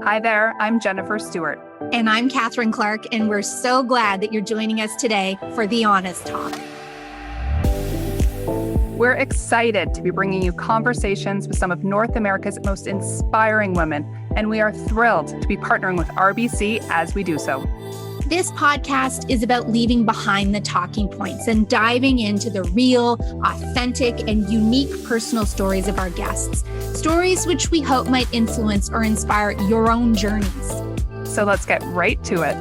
Hi there, I'm Jennifer Stewart. And I'm Catherine Clark, and we're so glad that you're joining us today for The Honest Talk. We're excited to be bringing you conversations with some of North America's most inspiring women, and we are thrilled to be partnering with RBC as we do so. This podcast is about leaving behind the talking points and diving into the real, authentic, and unique personal stories of our guests. Stories which we hope might influence or inspire your own journeys. So let's get right to it.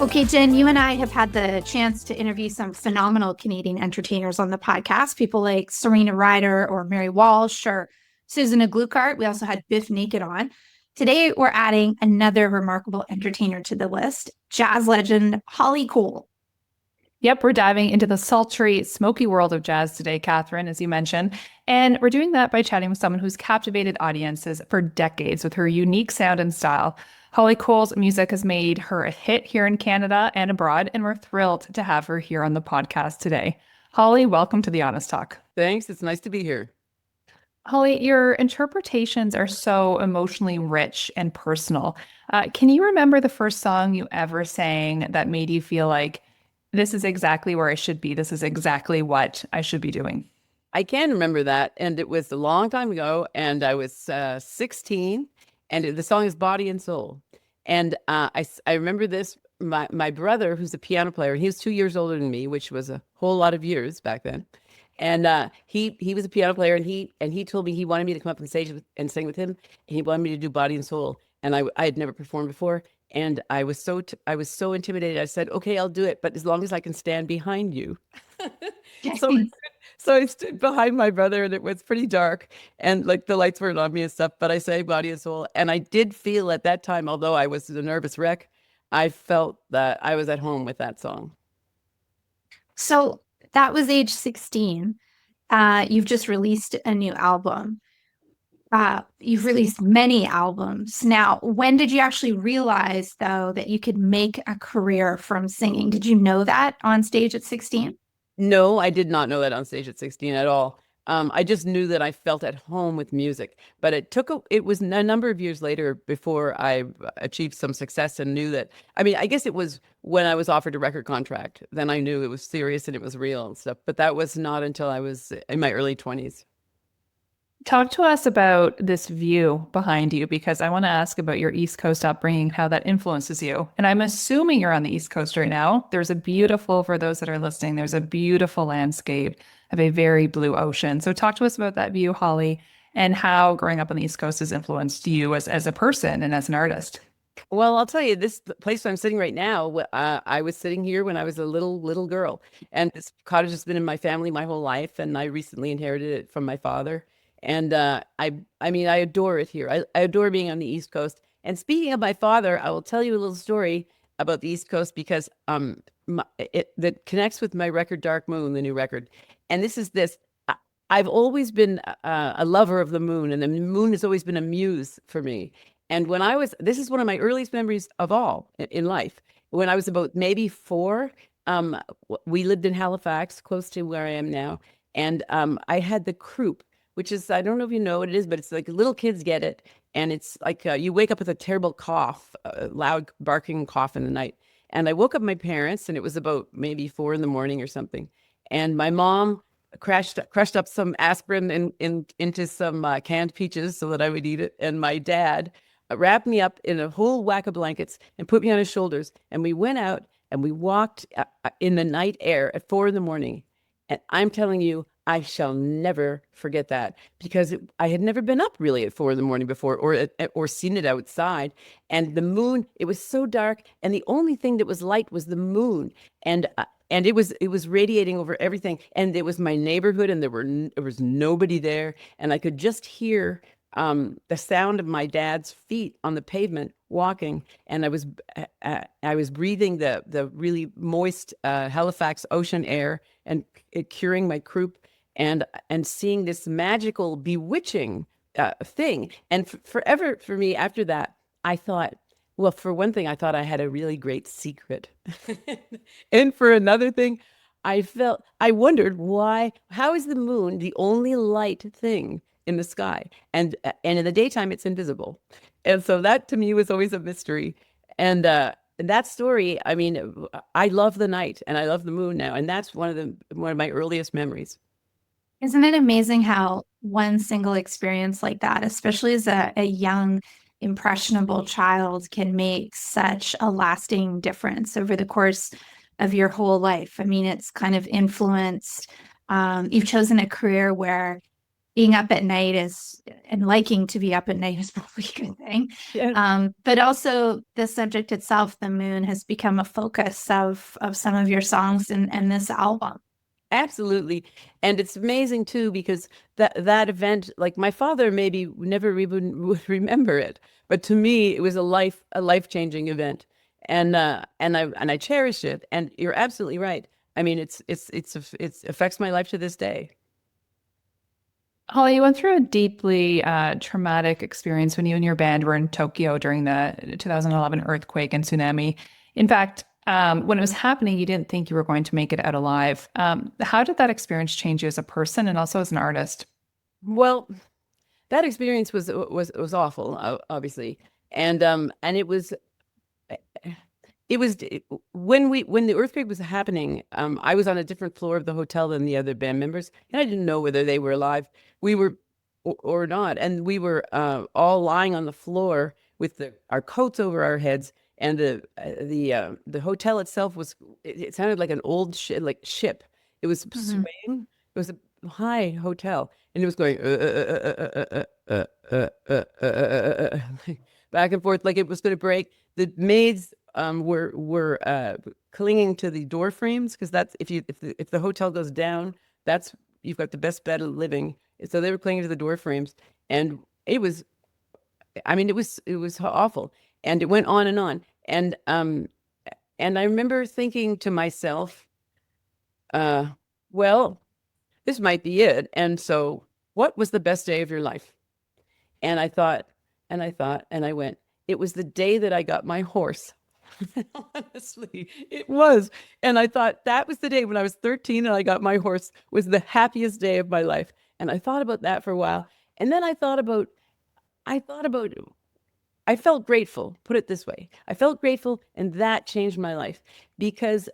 Okay, Jen, you and I have had the chance to interview some phenomenal Canadian entertainers on the podcast. People like Serena Ryder or Mary Walsh or Susan Gluckart. We also had Biff Naked on. Today, we're adding another remarkable entertainer to the list, jazz legend Holly Cole. Yep, we're diving into the sultry, smoky world of jazz today, Catherine, as you mentioned. And we're doing that by chatting with someone who's captivated audiences for decades with her unique sound and style. Holly Cole's music has made her a hit here in Canada and abroad, and we're thrilled to have her here on the podcast today. Holly, welcome to The Honest Talk. Thanks. It's nice to be here. Holly, your interpretations are so emotionally rich and personal. Can you remember the first song you ever sang that made you feel like, this is exactly where I should be. This is exactly what I should be doing? I can remember that. And it was a long time ago. And I was 16. And the song is Body and Soul. And I remember this. My brother, who's a piano player, he was 2 years older than me, which was a whole lot of years back then. And he was a piano player, and he told me he wanted me to come up on stage and sing with him. And he wanted me to do Body and Soul. And I had never performed before. And I was so intimidated. I said, okay, I'll do it, but as long as I can stand behind you. So I stood behind my brother, and it was pretty dark, and like the lights weren't on me and stuff, but I sang Body and Soul. And I did feel at that time, although I was a nervous wreck, I felt that I was at home with that song. So that was age 16. You've just released a new album. You've released many albums. Now, when did you actually realize, though, that you could make a career from singing? Did you know that on stage at 16? No, I did not know that on stage at 16 at all. I just knew that I felt at home with music, but it was a number of years later before I achieved some success and knew that, I guess it was when I was offered a record contract, then I knew it was serious and it was real and stuff, but that was not until I was in my early 20s. Talk to us about this view behind you, because I want to ask about your East Coast upbringing, how that influences you. And I'm assuming you're on the East Coast right now. For those that are listening, there's a beautiful landscape of a very blue ocean. So talk to us about that view, Holly, and how growing up on the East Coast has influenced you as a person and as an artist. Well, I'll tell you, this place where I'm sitting right now, I was sitting here when I was a little girl, and this cottage has been in my family my whole life, and I recently inherited it from my father. And I adore it here. I adore being on the East Coast. And speaking of my father, I will tell you a little story about the East Coast, because that connects with my record, Dark Moon, the new record. And I've always been a lover of the moon, and the moon has always been a muse for me. And this is one of my earliest memories of all in life. When I was about maybe 4, we lived in Halifax, close to where I am now. And I had the croup, which is, I don't know if you know what it is, but it's like little kids get it. And it's like you wake up with a terrible cough, a loud barking cough in the night. And I woke up my parents, and it was about maybe 4 a.m. or something. And my mom crushed up some aspirin into some canned peaches so that I would eat it. And my dad wrapped me up in a whole whack of blankets and put me on his shoulders. And we went out and we walked in the night air at 4 a.m. And I'm telling you, I shall never forget that, because I had never been up really at 4 a.m. before, or seen it outside. And the moon, it was so dark, and the only thing that was light was the moon, and it was radiating over everything. And it was my neighborhood, and there was nobody there, and I could just hear the sound of my dad's feet on the pavement walking, and I was breathing the really moist Halifax ocean air, and it curing my croup. And seeing this magical, bewitching thing. And forever for me after that, I thought, well, for one thing, I thought I had a really great secret. And for another thing, I wondered how is the moon the only light thing in the sky, and in the daytime it's invisible. And so that to me was always a mystery. And that story, I mean, I love the night and I love the moon now, and that's one of my earliest memories. Isn't it amazing how one single experience like that, especially as a young, impressionable child, can make such a lasting difference over the course of your whole life? I mean, it's kind of influenced. You've chosen a career where being up at night is, and liking to be up at night is probably a good thing. Yeah. But also the subject itself, the moon, has become a focus of some of your songs and this album. Absolutely. And it's amazing too, because that event, like my father maybe never even would remember it, but to me it was a life-changing event. And I cherish it. And you're absolutely right. I mean, it's affects my life to this day. Holly, you went through a deeply traumatic experience when you and your band were in Tokyo during the 2011 earthquake and tsunami. In fact, when it was happening, you didn't think you were going to make it out alive. How did that experience change you as a person and also as an artist? Well, that experience was awful, obviously. And when the earthquake was happening, I was on a different floor of the hotel than the other band members, and I didn't know whether they were alive. We were or not, and we were all lying on the floor with our coats over our heads, and the hotel itself it sounded like an old ship. It was Mhm. swaying. It was a high hotel, and it was going back and forth like it was going to break. The maids were clinging to the door frames, because that's if the hotel goes down, that's you've got the best bed of living. So they were clinging to the door frames, and it was, I mean, it was awful, and it went on and on, and I remember thinking to myself, well, this might be it. And so, what was the best day of your life? And I thought, and I thought, and I went, it was the day that I got my horse. Honestly, it was. And I thought that was the day when I was 13 and I got my horse, was the happiest day of my life. And I thought about that for a while. And then I thought about, I felt grateful, put it this way. I felt grateful, and that changed my life, because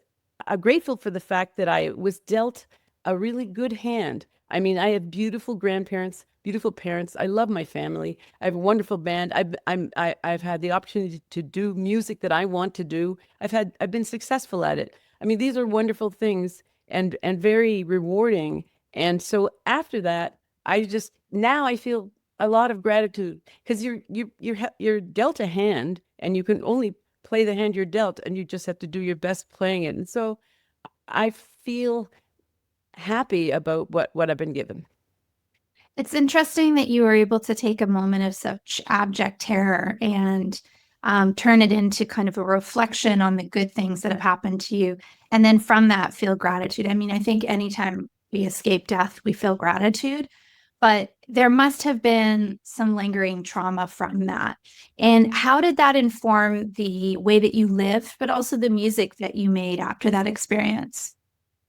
I'm grateful for the fact that I was dealt a really good hand. I mean, I have beautiful grandparents, beautiful parents. I love my family. I have a wonderful band. I've had the opportunity to do music that I want to do. I've been successful at it. I mean, these are wonderful things, and very rewarding. And so after that, now I feel a lot of gratitude, because you're dealt a hand, and you can only play the hand you're dealt, and you just have to do your best playing it. And so I feel happy about what I've been given. It's interesting that you were able to take a moment of such abject terror and turn it into kind of a reflection on the good things that have happened to you. And then from that, feel gratitude. I mean, I think anytime we escape death, we feel gratitude, but there must have been some lingering trauma from that. And how did that inform the way that you lived, but also the music that you made after that experience?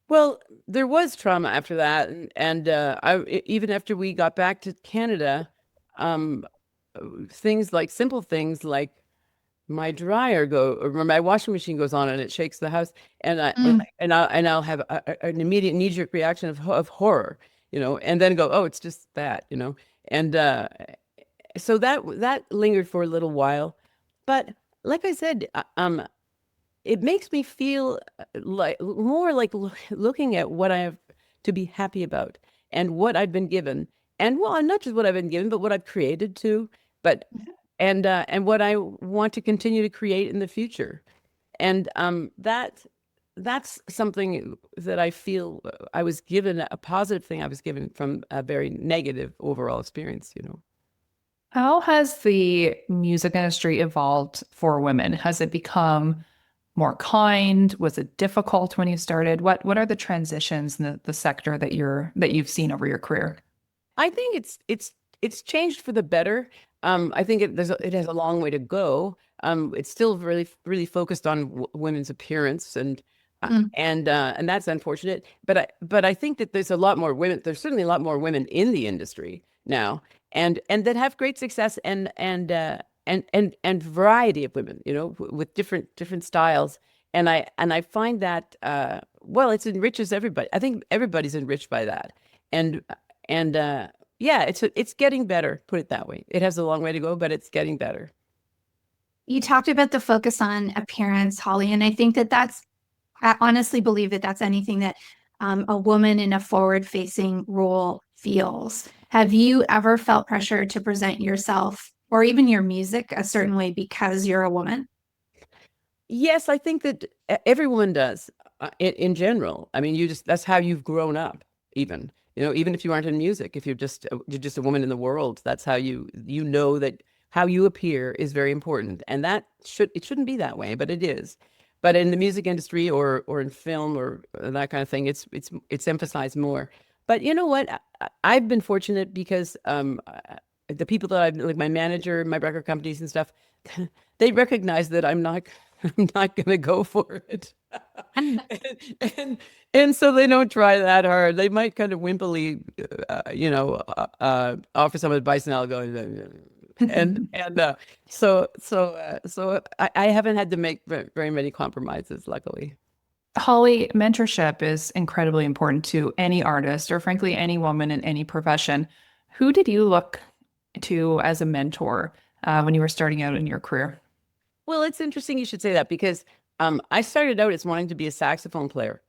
Well, there was trauma after that, even after we got back to Canada, um, simple things like my or my washing machine goes on and it shakes the house, and Mm. I'll have an immediate knee-jerk reaction of horror, and then go, oh, it's just that, and so that lingered for a little while, but like I said, it makes me feel like more like looking at what I have to be happy about, and what I've been given, and well, not just what I've been given, but what I've created too, but and what I want to continue to create in the future. And that's something that I feel I was given, a positive thing I was given from a very negative overall experience. How has the music industry evolved for women? Has it become more kind? Was it difficult when you started? What are the transitions in the sector that you've seen over your career? I think it's changed for the better. I think it has a long way to go. It's still really really focused on women's appearance, Mm. and that's unfortunate. But I think that there's a lot more women. There's certainly a lot more women in the industry, now, and that have great success, and variety of women, with different styles. And I find that, well, it enriches everybody. I think everybody's enriched by that. And yeah, it's getting better, put it that way. It has a long way to go, but it's getting better. You talked about the focus on appearance, Holly, and I think I honestly believe that that's anything that a woman in a forward-facing role feels. Have you ever felt pressure to present yourself or even your music a certain way because you're a woman? Yes, I think that everyone does, in general. I mean, that's how you've grown up, even. Even if you aren't in music, if you're just a woman in the world, that's how you know that how you appear is very important. And it shouldn't be that way, but it is. But in the music industry, or in film, or that kind of thing, it's emphasized more. But you know what? I've been fortunate because the people that I've, like my manager, my record companies and stuff, they recognize that I'm not I'm not going to go for it. and, and so they don't try that hard. They might kind of wimpily, offer some advice, and I'll go, so I haven't had to make very many compromises, luckily. Holly, mentorship is incredibly important to any artist or frankly any woman in any profession. Who did you look to as a mentor when you were starting out in your career? Well, it's interesting you should say that, because I started out as wanting to be a saxophone player.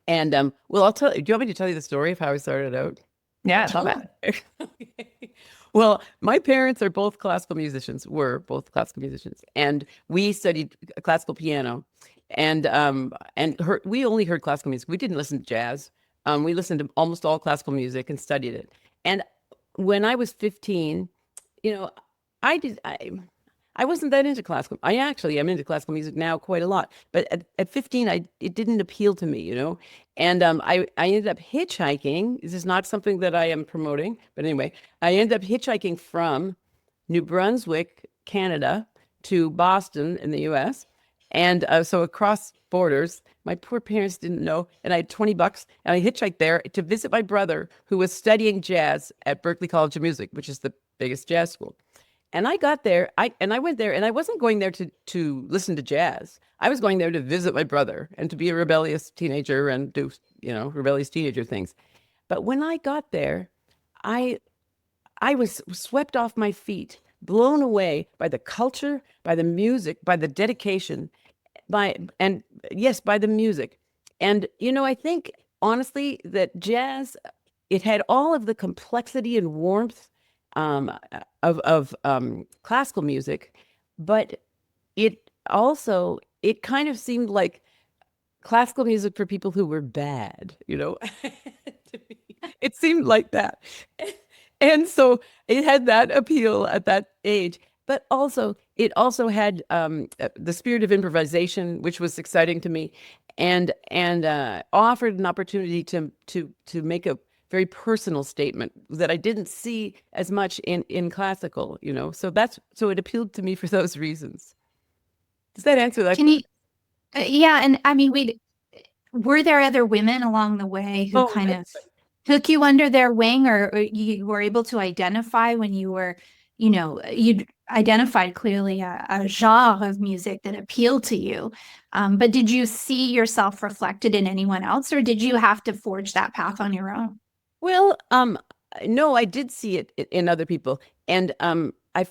And well, do you want me to tell you the story of how I started out? Yeah, I love it. Okay. Well, my parents are both classical musicians, were both classical musicians, and we studied classical piano, and we only heard classical music. We didn't listen to jazz. We listened to almost all classical music and studied it. And when I was 15, you know, I wasn't that into classical. I actually am into classical music now quite a lot, but at 15, it didn't appeal to me. And I ended up hitchhiking. This is not something that I am promoting, but anyway, I ended up hitchhiking from New Brunswick, Canada, to Boston in the U.S. And so across borders, my poor parents didn't know, and I had $20, and I hitchhiked there to visit my brother, who was studying jazz at Berklee College of Music, which is the biggest jazz school. And I got there, I went there, and I wasn't going there to listen to jazz. I was going there to visit my brother and to be a rebellious teenager and do, rebellious teenager things. But when I got there, I was swept off my feet, blown away by the culture, by the music, by the dedication, and yes, by the music. And I think honestly that jazz, it had all of the complexity and warmth of classical music, but it kind of seemed like classical music for people who were bad, To me, it seemed like that. And so it had that appeal at that age, but it also had the spirit of improvisation, which was exciting to me, and offered an opportunity to make a very personal statement that I didn't see as much in classical, so it appealed to me for those reasons. Does that answer that? Can you, yeah, and I mean, were there other women along the way who kind of took you under their wing, or you were able to identify when you were, you'd identified clearly a genre of music that appealed to you. But did you see yourself reflected in anyone else, or did you have to forge that path on your own? Well, no, I did see it in other people. And I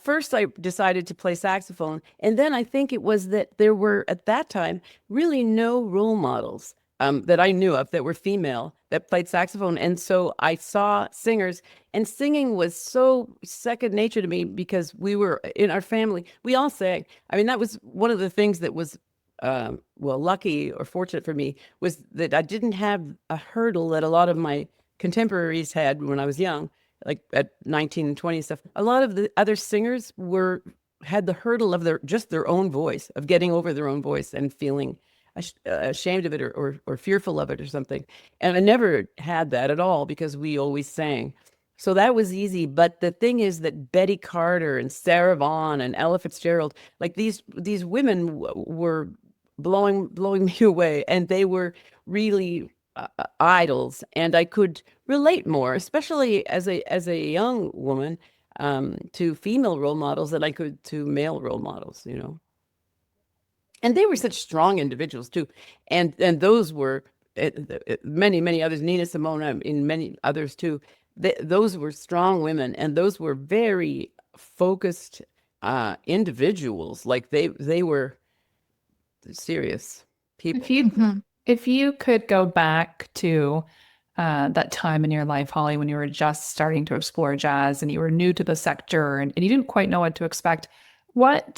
decided to play saxophone. And then I think it was that there were, at that time, really no role models that I knew of that were female that played saxophone. And so I saw singers, and singing was so second nature to me because we were in our family. We all sang. I mean, that was one of the things that was, lucky or fortunate for me, was that I didn't have a hurdle that a lot of my contemporaries had when I was young, like at 19 and 20 and stuff. A lot of the other singers had the hurdle of their own voice, of getting over their own voice and feeling ashamed of it, or fearful of it or something. And I never had that at all because we always sang. So that was easy. But the thing is that Betty Carter and Sarah Vaughan and Ella Fitzgerald, like these women were blowing me away, and they were really idols, and I could relate more, especially as a young woman, to female role models than I could to male role models, you know. And they were such strong individuals too, and those were many others, Nina Simone, and many others too. Those were strong women, and those were very focused individuals. Like they were serious If people. you Mhm. if you could go back to that time in your life, Holly, when you were just starting to explore jazz and you were new to the sector and you didn't quite know what to expect, what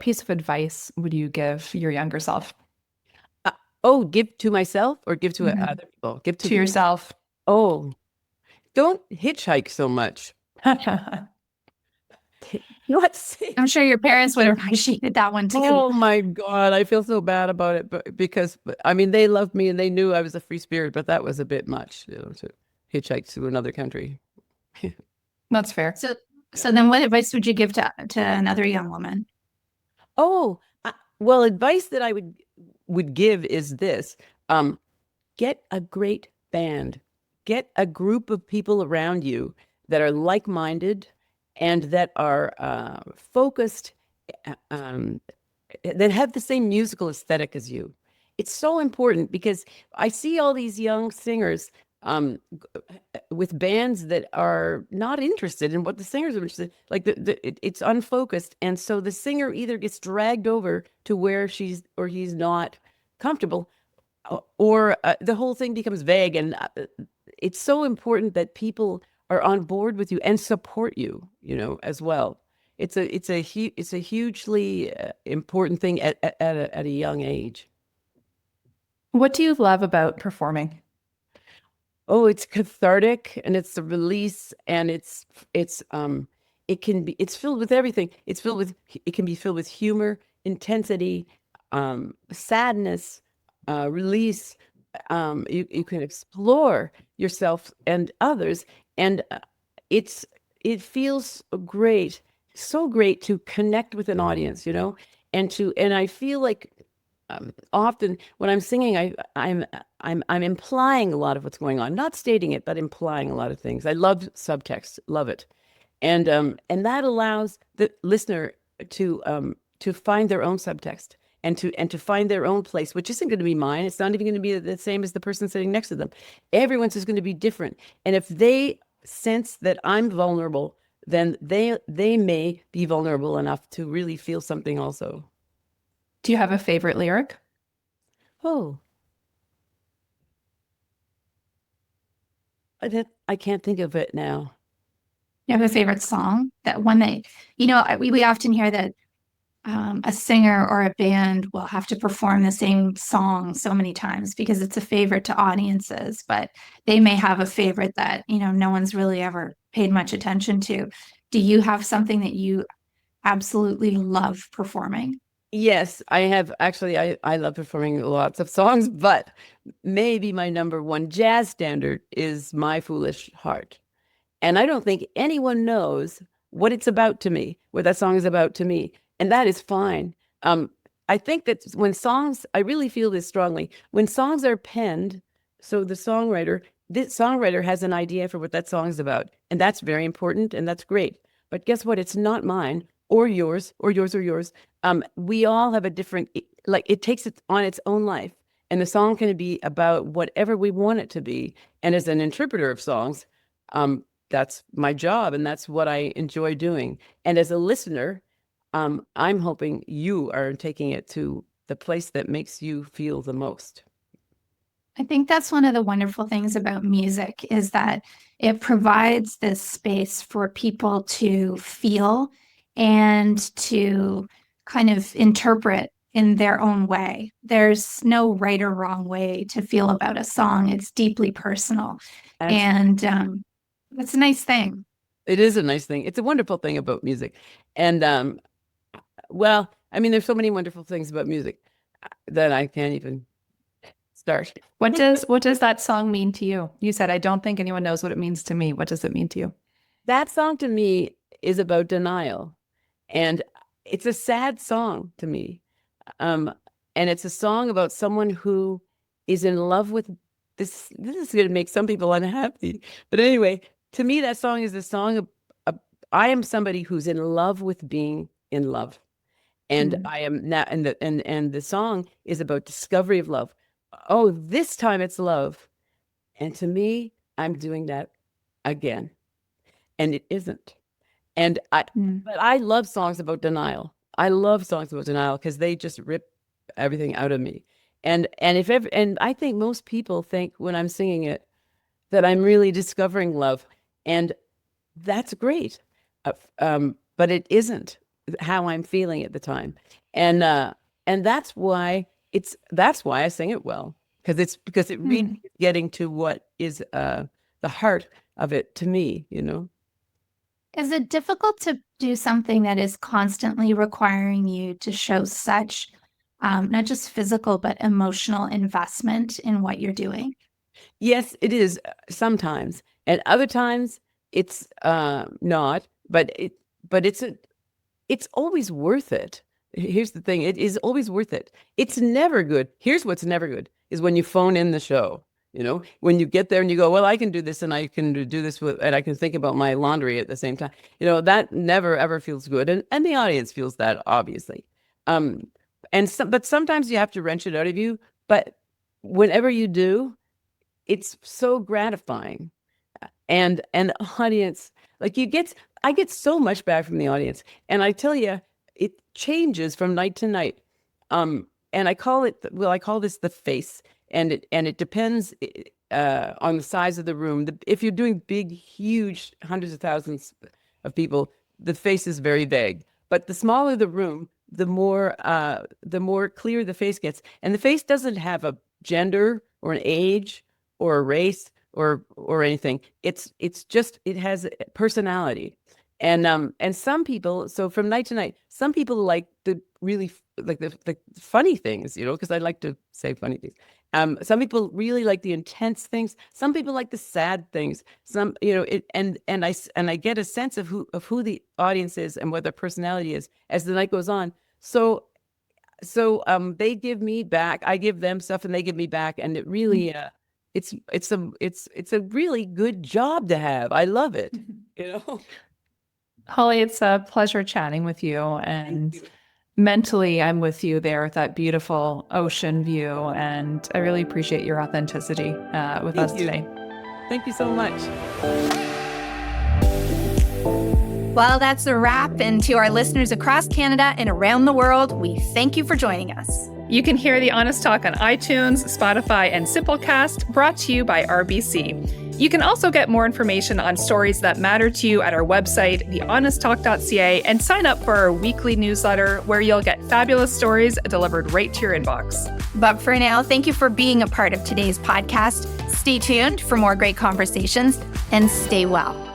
piece of advice would you give your younger self? Uh, oh, give to myself or give to Mhm. other people? Give To to, yourself. oh, don't hitchhike so much. Not say, I'm sure your parents would have appreciated that one too. oh my God, I feel so bad about it, but because I mean they loved me and they knew I was a free spirit, but that was a bit much, you know, to hitchhike to another country. That's fair. So then what advice would you give to another young woman? Oh, well, advice that I would give is this. Um, get a great band. Get a group of people around you that are like-minded and that are focused, um, that have the same musical aesthetic as you. It's so important because I see all these young singers with bands that are not interested in what the singers are interested in. Like it's unfocused, and so the singer either gets dragged over to where she's or he's not comfortable, or the whole thing becomes vague. And it's so important that people are on board with you and support you, you know, as well. It's a hugely important thing at a young age. What do you love about performing? Oh, it's cathartic and it's a release and it's it can be it's filled with everything. It can be filled with humor, intensity, sadness, release. You can explore yourself and others, and it feels great, so great to connect with an audience, you know, and I feel like often when I'm singing, I'm implying a lot of what's going on, not stating it, but implying a lot of things. I love subtext, love it, and that allows the listener to find their own subtext and to find their own place, which isn't going to be mine. It's not even going to be the same as the person sitting next to them. Everyone's is going to be different, and if they sense that I'm vulnerable, then they may be vulnerable enough to really feel something also. Do you have a favorite lyric? Oh. I can't think of it now. You have a favorite song? That one that, we often hear that a singer or a band will have to perform the same song so many times because it's a favorite to audiences, but they may have a favorite that, no one's really ever paid much attention to. Do you have something that you absolutely love performing? Yes, I have actually I love performing lots of songs, but maybe my number one jazz standard is My Foolish Heart. And I don't think anyone knows what it's about to me, what that song is about to me. And that is fine. Um, I think that I really feel this strongly. When songs are penned, so this songwriter has an idea for what that song is about. And that's very important and that's great. But guess what? It's not mine or yours or yours or yours. We all have a different, like it takes it on its own life. And the song can be about whatever we want it to be. And as an interpreter of songs, that's my job and that's what I enjoy doing. And as a listener, I'm hoping you are taking it to the place that makes you feel the most. I think that's one of the wonderful things about music is that it provides this space for people to feel and to kind of interpret in their own way. There's no right or wrong way to feel about a song. It's deeply personal. That's, And that's a nice thing. it is a nice thing. It's a wonderful thing about music. And well, I mean, there's so many wonderful things about music that I can't even start. What does that song mean to you? You said, I don't think anyone knows what it means to me. What does it mean to you? That song to me is about denial. And it's a sad song to me. Um, and it's a song about someone who is in love with this is going to make some people unhappy. But anyway, to me, that song is a song of I am somebody who's in love with being in love. And I am now, and the song is about discovery of love. Oh, this time it's love. And to me, I'm doing that again. And it isn't. And but I love songs about denial. I love songs about denial because they just rip everything out of me. And I think most people think when I'm singing it that I'm really discovering love, and that's great. But it isn't how I'm feeling at the time. And that's why I sing it well, because it really is getting to what is the heart of it to me, you know. Is it difficult to do something that is constantly requiring you to show such not just physical, but emotional investment in what you're doing? Yes, it is sometimes. And other times it's not, but it's always worth it. Here's the thing. It is always worth it. It's never good. Here's what's never good is when you phone in the show. You know, when you get there and you go, well, I can do this and I can do this and I can think about my laundry at the same time. You know, that never, ever feels good. And the audience feels that, obviously. But sometimes you have to wrench it out of you. But whenever you do, it's so gratifying. And the audience, like I get so much back from the audience. And I tell you, it changes from night to night. And I call this the face. And it depends on the size of the room. If you're doing big, huge, hundreds of thousands of people, the face is very vague. But the smaller the room, the more clear the face gets. And the face doesn't have a gender or an age or a race or anything. It has personality. And some people, so from night to night, some people like the really like the funny things, you know, because I like to say funny things. Some people really like the intense things. Some people like the sad things. Some, you know, and I get a sense of who the audience is and what their personality is as the night goes on. So they give me back. I give them stuff, and they give me back, and it really it's a really good job to have. I love it. You know. Holly, it's a pleasure chatting with you. And mentally, I'm with you there with that beautiful ocean view. And I really appreciate your authenticity with us today. Thank you so much. Well, that's a wrap. And to our listeners across Canada and around the world, we thank you for joining us. You can hear The Honest Talk on iTunes, Spotify, and Simplecast, brought to you by RBC. You can also get more information on stories that matter to you at our website, thehonesttalk.ca, and sign up for our weekly newsletter where you'll get fabulous stories delivered right to your inbox. But for now, thank you for being a part of today's podcast. Stay tuned for more great conversations and stay well.